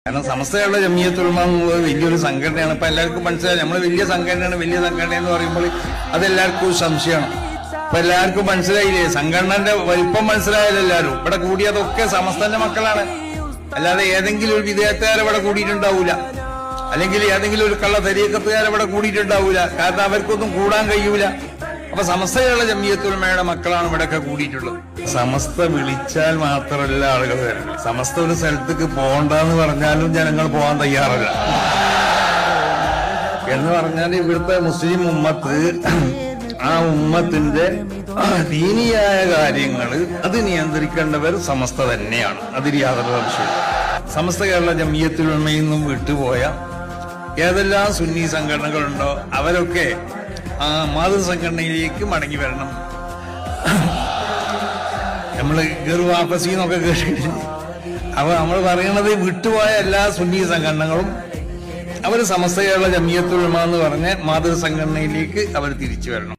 കാരണം സമസ്തയുള്ള ജമിയത്തുൽ ഉലമ എന്നുള്ളത് വലിയൊരു സംഘടനയാണ്. ഇപ്പൊ എല്ലാവർക്കും മനസ്സിലായി നമ്മൾ വലിയ സംഘടന എന്ന് പറയുമ്പോൾ അതെല്ലാവർക്കും സംശയമാണ്. ഇപ്പൊ എല്ലാവർക്കും മനസ്സിലായില്ലേ, സംഘടനന്റെ വലിപ്പം മനസ്സിലായാലും എല്ലാവരും ഇവിടെ കൂടിയതൊക്കെ സമസ്തന്റെ മക്കളാണ്. അല്ലാതെ ഏതെങ്കിലും ഒരു വിദേഹത്തുകാർ ഇവിടെ കൂടിയിട്ടുണ്ടാവൂല, അല്ലെങ്കിൽ ഏതെങ്കിലും ഒരു കള്ള തരീക്കത്തുകാർ ഇവിടെ കൂടിയിട്ടുണ്ടാവൂല. കാരണം അവർക്കൊന്നും കൂടാൻ കഴിയൂല. അപ്പൊ സമസ്തയുള്ള ജമിയത്തുൽ ഉലമയുടെ മക്കളാണ് ഇവിടെയൊക്കെ കൂടിയിട്ടുള്ളത്. സമസ്ത വിളിച്ചാൽ മാത്രമല്ല ആളുകൾ വരണം. സമസ്ത ഒരു സ്ഥലത്തേക്ക് പോകണ്ടെന്ന് പറഞ്ഞാലും ജനങ്ങൾ പോകാൻ തയ്യാറല്ല. എന്ന് പറഞ്ഞാൽ ഇവിടുത്തെ മുസ്ലിം ഉമ്മത്ത്, ആ ഉമ്മത്തിന്റെ ദീനിയായ കാര്യങ്ങൾ അത് നിയന്ത്രിക്കേണ്ടവർ സമസ്ത തന്നെയാണ്. അതിൽ യാതൊരു സംശയവും. സമസ്ത കേരള ജമിയത്തുൽ ഉലമയിൽ നിന്നും വിട്ടുപോയ ഏതെല്ലാം സുന്നി സംഘടനകളുണ്ടോ അവരൊക്കെ മാതൃസംഘടനയിലേക്ക് മടങ്ങി വരണം. നമ്മള് ഗർവാപ്പസി എന്നൊക്കെ കേട്ടിട്ടില്ല. അപ്പൊ നമ്മൾ പറയണത് വിട്ടുപോയ എല്ലാ സുന്നി സംഘടനകളും അവർ സമസ്ത കേരള ജമിയത്തുൽ ഉലമ എന്ന് പറഞ്ഞ മാതൃസംഘടനയിലേക്ക് അവർ തിരിച്ചു വരണം.